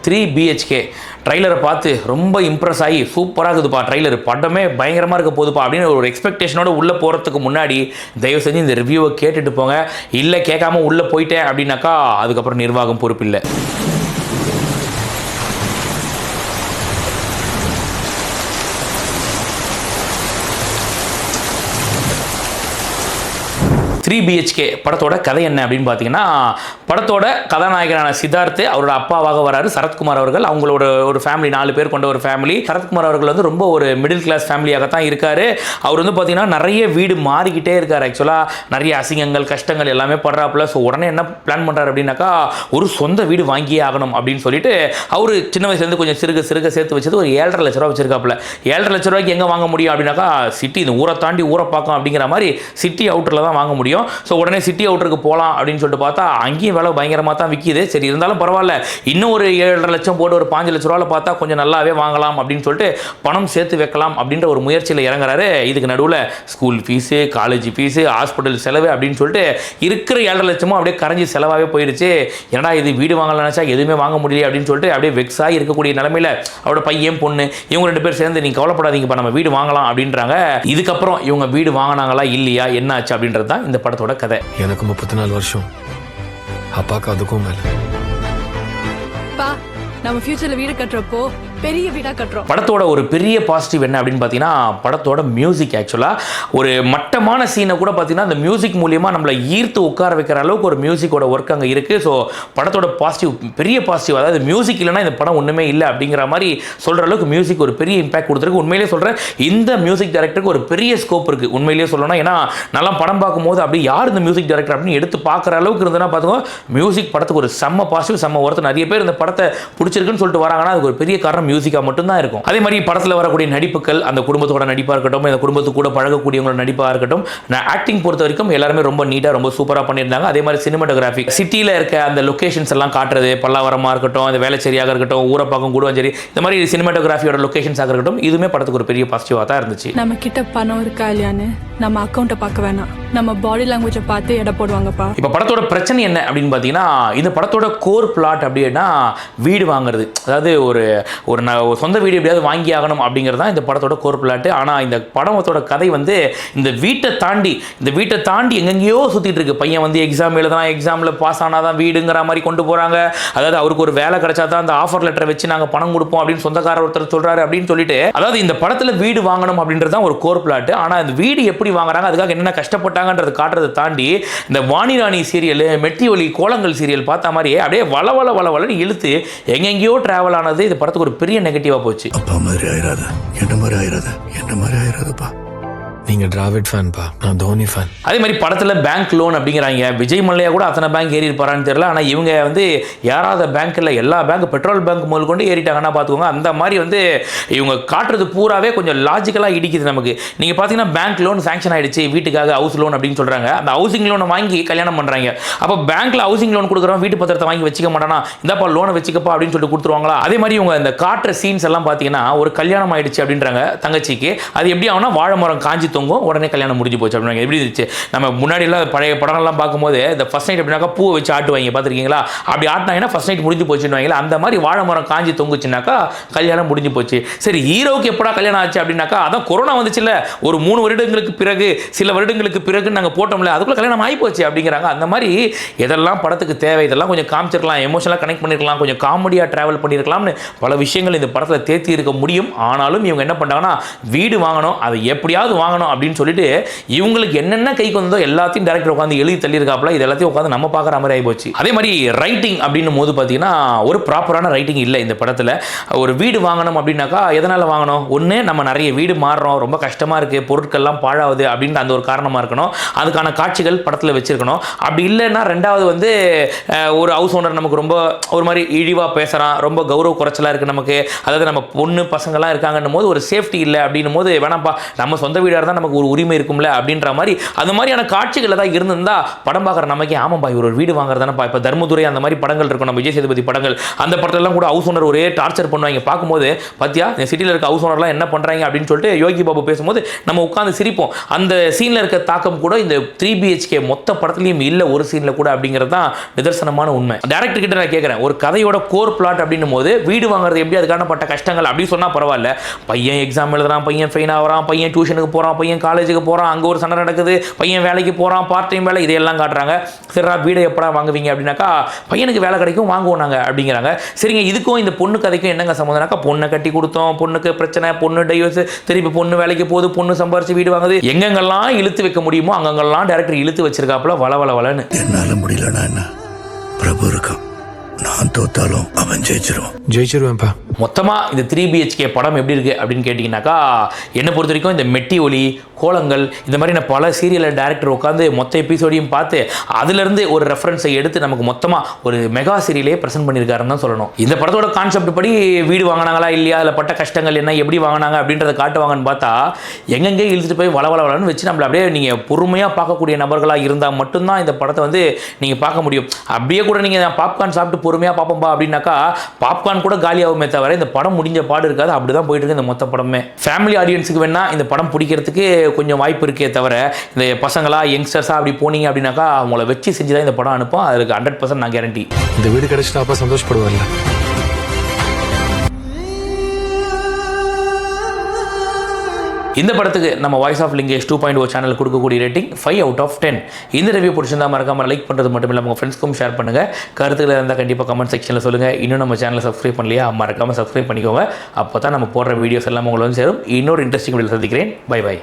3 BHK ட்ரைலரை பார்த்து ரொம்ப Impress ஆகி சூப்பராக இருக்குதுப்பா ட்ரைலர், படமே பயங்கரமாக இருக்க போகுதுப்பா அப்படின்னு ஒரு எக்ஸ்பெக்டேஷனோட உள்ளே போகிறதுக்கு முன்னாடி தயவு செஞ்சு இந்த ரிவ்யூவை கேட்டுட்டு போங்க. இல்லை கேட்காம உள்ளே போயிட்டேன் அப்படின்னாக்கா அதுக்கப்புறம் நிர்வாகம் பொறுப்பு இல்லை. த்ரீ பிஹெச்கே படத்தோட கதை என்ன அப்படின்னு பார்த்தீங்கன்னா, படத்தோட கதாநாயகனான சித்தார்த்து அவரோட அப்பாவாக வராரு சரத்குமார் அவர்கள். அவங்களோட ஒரு ஃபேமிலி 4 பேர் கொண்ட ஒரு ஃபேமிலி. சரத்குமார் அவர்கள் வந்து ரொம்ப ஒரு மிடில் கிளாஸ் ஃபேமிலியாக தான் இருக்காரு. அவர் வந்து பார்த்தீங்கன்னா நிறைய வீடு மாறிக்கிட்டே இருக்கார். ஆக்சுவலாக நிறைய அசிங்கங்கள் கஷ்டங்கள் எல்லாமே படுறாப்புல. ஸோ உடனே என்ன பிளான் பண்ணுறாரு அப்படின்னாக்கா, ஒரு சொந்த வீடு வாங்கியே ஆகணும் அப்படின்னு சொல்லிட்டு அவர் சின்ன வயசுலேருந்து கொஞ்சம் சிறுக சேர்த்து வச்சது ஒரு 7.5 லட்ச ரூபா வச்சிருக்காப்புல. 7.5 லட்ச ரூபாய்க்கு எங்கே வாங்க முடியும் அப்படின்னாக்கா, சிட்டி இந்த ஊரை தாண்டி ஊரை பார்க்கும் அப்படிங்கிற மாதிரி சிட்டி அவுட்டரில் தான் வாங்க முடியும். ஸோ உடனே சிட்டி அவுட்டருக்கு போகலாம் அப்படின்னு சொல்லிட்டு பார்த்தா அங்கேயும் விலை பயங்கரமாக தான் விற்கிது. சரி இருந்தாலும் பரவாயில்ல, இன்னும் ஒரு 7.5 லட்சம் போட்டு ஒரு 5 லட்ச ரூபாவில் பார்த்தா கொஞ்சம் நல்லாவே வாங்கலாம் அப்படின்னு சொல்லிட்டு பணம் சேர்த்து வைக்கலாம் அப்படின்ற ஒரு முயற்சியில் இறங்குறாரு. இதுக்கு நடுவில் school fees, college fees, hospital செலவு அப்படின்னு சொல்லிட்டு இருக்கிற 7.5 லட்சமும் அப்படியே கரைஞ்சி செலவாகவே போயிடுச்சு. ஏன்னா இது வீடு வாங்கலாம் நினச்சா எதுவுமே வாங்க முடியல அப்படின்னு சொல்லிட்டு அப்படியே வெக்ஸாக இருக்கக்கூடிய நிலைமையில் அவரோட பையன் பொண்ணு இவங்க 2 பேர் சேர்ந்து நீங்கள் கவலைப்படாதீங்கப்பா நம்ம வீடு வாங்கலாம் அப்படின்றாங்க. இதுக்கப்புறம் இவங்க வீடு வாங்கினாங்களா இல்லையா என்ன ஆச்சு அப்படின்றது தான் இந்த படத்தோட கதை. எனக்கு 34 வருஷம், அப்பாக்கு அதுக்கும் மேல. நம்ம ஃபியூச்சர்ல வீடு கட்டுறப்போ பெரிய வீடாக கட்டுறோம். படத்தோட ஒரு பெரிய பாசிட்டிவ் என்ன அப்படின்னு பார்த்தீங்கன்னா, படத்தோட மியூசிக். ஆக்சுவலாக ஒரு மட்டமான சீனை கூட பார்த்தீங்கன்னா அந்த மியூசிக் மூலியமாக நம்மளை ஈர்த்து உட்கார வைக்கிற அளவுக்கு ஒரு மியூசிக்கோட ஒர்க் அங்கே இருக்குது. ஸோ படத்தோட பாசிட்டிவ் பெரிய பாசிட்டிவ், அதாவது மியூசிக் இல்லைனா இந்த படம் ஒன்றுமே இல்லை அப்படிங்கிற மாதிரி சொல்கிற அளவுக்கு மியூசிக் ஒரு பெரிய இம்பாக்ட் கொடுத்துருக்கு. உண்மையிலேயே சொல்கிறேன், இந்த மியூசிக் டைரக்டருக்கு ஒரு பெரிய ஸ்கோப் இருக்குது உண்மையிலேயே சொல்லணும். ஏன்னா நல்லா படம் பார்க்கும்போது அப்படி யார் இந்த மியூசிக் டைரக்டர் அப்படின்னு எடுத்து பார்க்குற அளவுக்கு இருந்ததுன்னா பார்த்துக்கோ, மியூசிக் படத்துக்கு ஒரு செம்ம பாசிட்டிவ் செம்ம ஒருத்தர். நிறைய பேர் இந்த படத்தை பிடிச்சிருக்குன்னு சொல்லிட்டு வராங்கன்னா அதுக்கு ஒரு பெரிய காரணம் மியூசிக்காக மட்டும்தான் இருக்கும். அதே மாதிரி படத்தில் வரக்கூடிய நடிப்புகள், அந்த குடும்பத்தோட நடிப்பாக இருக்கட்டும், இந்த குடும்பத்துக்கு கூட பழகக்கூடியவங்களோட நடிப்பாக இருக்கட்டும், ஆக்டிங் பொறுத்த வரைக்கும் எல்லாருமே ரொம்ப நீட்டாக ரொம்ப சூப்பராக பண்ணியிருந்தாங்க. அதே மாதிரி சினிமாட்டோகிராஃபி, சிட்டியில் இருக்க அந்த லொக்கேஷன்ஸ் எல்லாம் காட்டுறது, பல்லாவரமாக இருக்கட்டும், அந்த வேலைச்சேரியாக இருக்கட்டும், ஊரப்பாக்கம் கூடுவாஞ்சேரி, இந்த மாதிரி சினிமாட்டோகிராஃபியோட லொக்கேஷன்ஸாக இருக்கட்டும், இதுவுமே படத்துக்கு ஒரு பெரிய பாசிட்டிவாக தான் இருந்துச்சு. நம்ம கிட்ட பணம் இருக்கா இல்லையான்னு நம்ம அக்கௌண்ட்டை பார்க்க வேணாம், நம்ம பாடி லாங்குவேஜை பார்த்து எடை போடுவாங்கப்பா. இப்போ படத்தோட பிரச்சனை என்ன அப்படின்னு பார்த்தீங்கன்னா, இந்த படத்தோட கோர் பிளாட் அப்படின்னா வீடு வாங்குறது. அதாவது ஒரு சொந்த வீடு எப்படியாவது வாங்கி ஆகணும் அப்படிங்கிறது தான் இந்த படத்தோட கோர் பிளாட்டு. ஆனால் இந்த படத்தோட கதை வந்து இந்த வீட்டை தாண்டி எங்கெங்கேயோ சுற்றிட்டு இருக்கு. பையன் வந்து எக்ஸாம் எழுதுனா, எக்ஸாமில் பாஸ் ஆனால் தான் வீடுங்கிற மாதிரி கொண்டு போகிறாங்க. அதாவது அவருக்கு ஒரு வேலை கிடைச்சா தான் அந்த ஆஃபர் லெட்டரை வச்சு நாங்கள் பணம் கொடுப்போம் அப்படின்னு சொந்தக்காரர் ஒருத்தர் சொல்கிறாரு அப்படின்னு சொல்லிட்டு, அதாவது இந்த படத்தில் வீடு வாங்கணும் அப்படின்றது தான் ஒரு கோர் பிளாட்டு. ஆனால் இந்த வீடு எப்படி வாங்குறாங்க, அதுக்காக என்னென்ன கஷ்டப்பட்டாங்கன்றது காட்டுறதை தாண்டி இந்த வாணி ராணி சீரியல், மெட்டி ஒலி கோலங்கள் சீரியல் பார்த்த மாதிரி அப்படியே வள இழுத்து எங்கெங்கேயோ டிராவல் ஆனது இந்த படத்துக்கு ஒரு பெரிய நெகட்டிவா போச்சு. அப்பா மாதிரி ஆயிராத, என்ன மாதிரி ஆயிராதப்பா. நீங்க டிராவிட் ஃபேன் பா, நான் தோனி ஃபேன். அதே மாதிரி படத்தில் பேங்க் லோன் அப்படிங்கிறாங்க. விஜய் மல்லையா கூட அத்தனை பேங்க் ஏறி இருப்பாரான்னு தெரியல. ஆனால் இவங்க வந்து யாராவது பேங்க் இல்லை, எல்லா பேங்க் பெட்ரோல் பேங்க் முதல் கொண்டு ஏறிட்டாங்கன்னா பார்த்துக்கோங்க. அந்த மாதிரி வந்து இவங்க காட்டுறது பூராவே கொஞ்சம் லாஜிக்கலாக இடிக்குது நமக்கு. நீங்கள் பார்த்தீங்கன்னா பேங்க் லோன் சாங்ஷன் ஆயிடுச்சு வீட்டுக்காக, ஹவுஸ் லோன் அப்படின்னு சொல்கிறாங்க. அந்த ஹவுசிங் லோனை வாங்கி கல்யாணம் பண்ணுறாங்க. அப்போ பேங்க்கில் ஹவுசிங் லோன் கொடுக்குறவங்க வீட்டு பத்திரத்தை வாங்கி வச்சுக்க மாட்டானா, இந்தாப்பா லோனை வச்சுக்கப்பா அப்படின்னு சொல்லிட்டு கொடுத்துருவாங்களா. அதே மாதிரி இவங்க இந்த காட்டுற சீன்ஸ் எல்லாம் பார்த்தீங்கன்னா ஒரு கல்யாணம் ஆயிடுச்சு அப்படின்றாங்க தங்கச்சிக்கு. அது எப்படி ஆகுனா வாழை மரம் காஞ்சி தொங்கும், உடனே கல்யாணம் முடிஞ்சு போச்சு அப்படின்னாங்க. எப்படி இருந்துச்சு நம்ம முன்னாடி எல்லாம் பழைய படங்கள்லாம் பார்க்கும்போது இந்த ஃபர்ஸ்ட் நைட் எப்படின்னாக்கா பூவை வச்சு ஆட்டுவாங்க பார்த்துருக்கீங்களா, அப்படி ஆட்டினாங்கன்னா ஃபர்ஸ்ட் நைட் முடிஞ்சு போச்சுன்னு. அந்த மாதிரி வாழை மரம் காஞ்சி தொங்குச்சுனாக்கா கல்யாணம் முடிஞ்சு போச்சு. சரி ஹீரோவுக்கு எப்படா கல்யாணம் ஆச்சு அப்படின்னாக்கா, அதான் கொரோனா வந்துச்சுல்ல, ஒரு 3 வருடங்களுக்கு பிறகு சில வருடங்களுக்கு பிறகு நாங்கள் போட்டோம்ல, அதுக்குள்ள கல்யாணம் ஆகி போச்சு அப்படிங்கிறாங்க. அந்த மாதிரி எதெல்லாம் படத்துக்கு தேவை இதெல்லாம் கொஞ்சம் காமிச்சிருக்கலாம், எமோஷனலாக கனெக்ட் பண்ணிருக்கலாம், கொஞ்சம் காமெடியாக ட்ராவல் பண்ணியிருக்கலாம்னு பல விஷயங்கள் இந்த படத்தில் தேர்த்தி இருக்க முடியும். ஆனாலும் இவங்க என்ன பண்ணுறாங்கன்னா, வீடு வாங்கணும், அதை எப்படியாவது வாங்கணும் அப்படின்னு சொல்லிட்டு இவங்களுக்கு என்னென்ன கைக்கு வந்தோ எல்லாத்தையும் டைரக்டர் உட்காந்து எழுதி தள்ளியிருக்காப்புல. இது எல்லாத்தையும் உட்காந்து நம்ம பார்க்குற மாதிரி ஆகி போச்சு. அதே மாதிரி ரைட்டிங் அப்படின்னும் போது பார்த்தீங்கன்னா ஒரு ப்ராப்பரான ரைட்டிங் இல்லை இந்த படத்தில். ஒரு வீடு வாங்கணும் அப்படின்னாக்கா எதனால் வாங்கணும், ஒன்று நம்ம நிறைய வீடு மாறுறோம், ரொம்ப கஷ்டமாக இருக்குது, பொருட்கள்லாம் பாழாகுது அப்படின்ற அந்த ஒரு காரணமாக இருக்கணும். அதுக்கான காட்சிகள் படத்தில் வச்சிருக்கணும். அப்படி இல்லைன்னா ரெண்டாவது வந்து ஒரு ஹவுஸ் ஓனர் நமக்கு ரொம்ப ஒரு மாதிரி இழிவாக பேசுகிறான், ரொம்ப கௌரவ குறைச்சலாக இருக்குது நமக்கு, அதாவது நம்ம பொண்ணு பசங்கள்லாம் இருக்காங்கன்னும் போது ஒரு சேஃப்டி இல்லை அப்படின்னும் போது வேணாம்ப்பா நம்ம சொந்த வீடாக இருந்தால் தான் நமக்கு ஒரு உரிமை இருக்கும்ல அப்படின்ற மாதிரி அந்த மாதிரியான காட்சிகள் தான் இருந்திருந்தா படம் பார்க்குற நமக்கே ஆமாம்பா இவர் ஒரு வீடு வாங்குறதானப்பா. இப்போ தர்மதுரை அந்த மாதிரி படங்கள் இருக்கும், நம்ம விஜய் சேதுபதி படங்கள், அந்த படத்துலலாம் கூட ஹவுஸ் ஓனர் ஒரே டார்ச்சர் பண்ணுவாங்க. பார்க்கும்போது பார்த்தியா இந்த சிட்டியில் இருக்க ஹவுஸ் ஓனர்லாம் என்ன பண்ணுறாங்க அப்படின்னு சொல்லிட்டு யோகி பாபு பேசும்போது நம்ம உட்காந்து சிரிப்போம். அந்த சீனில் இருக்க தாக்கம் கூட இந்த 3BHK மொத்த படத்துலையும் இல்லை ஒரு சீனில் கூட அப்படிங்கிறது தான் நிதர்சனமான உண்மை. டேரக்டர் கிட்ட நான் கேட்குறேன், ஒரு கதையோட கோர் பிளாட் அப்படின்னும் போது வீடு வாங்குறது எப்படி, அதுக்கான பட்ட கஷ்டங்கள் அப்படி சொன்னால் பரவாயில்ல. பையன் எக்ஸாம் எழுதுறான், பையன் ஃபெயின் ஆகிறான், பையன் டியூஷனுக்கு போகிறான், பையன் காலேஜுக்கு போகிறான், அங்கே ஒரு சண்டை நடக்குது, பையன் வேலைக்கு போகிறான், பார்ட் டைம் வேலை, இதையெல்லாம் காட்டுறாங்க. சரிடா வீடை எப்படா வாங்குவீங்க அப்படின்னாக்கா பையனுக்கு வேலை கிடைக்கும் வாங்குவோம் நாங்கள் அப்படிங்கிறாங்க. சரிங்க இதுக்கும் இந்த பொண்ணு கதைக்கும் என்னங்க சம்மந்தம்னாக்கா பொண்ணை கட்டி கொடுத்தோம், பொண்ணுக்கு பிரச்சனை, பொண்ணு டைவர்ஸ், திருப்பி பொண்ணு வேலைக்கு போகுது, பொண்ணு சம்பாரிச்சு வீடு வாங்குது, எங்கெங்கெல்லாம் இழுத்து வைக்க முடியுமோ அங்கங்கெல்லாம் டேரக்டர் இழுத்து வச்சிருக்காப்புல வளவளன்னு. என்னால முடியலன்னா என்ன, பிரபு இருக்கான், நான் தோத்தாலும் அவன் ஜெயிச்சிருவான். ஜெயிச்சிருவேன்ப்பா. மொத்தமாக இந்த 3BHK படம் எப்படி இருக்குது அப்படின்னு கேட்டிங்கனாக்கா என்னை பொறுத்த வரைக்கும் இந்த மெட்டி ஒலி கோலங்கள் இந்த மாதிரி நான் பல சீரியலில் டேரக்டர் உட்காந்து மொத்த எபிசோடையும் பார்த்து அதிலிருந்து ஒரு ரெஃபரன்ஸை எடுத்து நமக்கு மொத்தமாக ஒரு மெகா சீரியலே ப்ரெசென்ட் பண்ணியிருக்காருன்னு தான் சொல்லணும். இந்த படத்தோட கான்செப்ட் படி வீடு வாங்கினாங்களா இல்லையா, அதில் பட்ட கஷ்டங்கள் என்ன, எப்படி வாங்கினாங்க அப்படின்றத காட்டுவாங்கன்னு பார்த்தா எங்கெங்கே இழுத்துட்டு போய் வளவளன்னு வச்சு நம்மளை அப்படியே நீங்கள் பொறுமையாக பார்க்கக்கூடிய நபர்களாக இருந்தால் மட்டும்தான் இந்த படத்தை வந்து நீங்கள் பார்க்க முடியும். அப்படியே கூட நீங்கள் பாப்கார்ன் சாப்பிட்டு பொறுமையாக பார்ப்போம்பா அப்படின்னாக்கா பாப்கார்ன் கூட காலியாகுமே தவிர இந்த படம் முடிஞ்ச பாடு இருக்காது. அப்படி தான் போயிட்டு இருக்கு இந்த மொத்த படமே. ஃபேமிலி ஆடியன்ஸுக்கு வேணா இந்த படம் பிடிக்கிறதுக்கு கொஞ்சம் வாய்ப்பு இருக்கே தவிர இந்த பசங்களா யங்ஸ்டர்ஸாக அப்படி போனீங்க அப்படின்னாக்கா அவங்கள வச்சு செஞ்சு தான் இந்த படம் அனுப்போம். அதுக்கு 100% நான் கேரண்டி. இந்த வீடு கிடைச்சிட்டா அப்பா சந்தோஷப்படுவார்ல. இந்த படத்துக்கு நம்ம வாய்ஸ் ஆஃப் லிங்கேஷ் 2.0 சேனல் கொடுக்கக்கூடிய ரேட்டிங் 5 out of 10. இந்த ரிவ்யூ பிடிச்சிருந்தா மறக்காம லைக் பண்ணுறது மட்டும் இல்லாமல் உங்கள் ஃப்ரெண்ட்ஸ்க்கும் ஷேர் பண்ணுங்கள். கருத்துக்கள் இருந்தால் கண்டிப்பாக கமெண்ட் செக்ஷனில் சொல்லுங்கள். இன்னும் நம்ம சேனலை சப்ஸ்கிரைப் பண்ணலையா, மறக்காமல் சப்ஸ்கிரைப் பண்ணிக்கோங்க. அப்போ தான் நம்ம போடுற வீடியோஸ் எல்லாம் உங்களை வந்து சேரும். இன்னொரு இன்ட்ரெஸ்டிங் வீடியோ சந்திக்கிறேன். Bye by.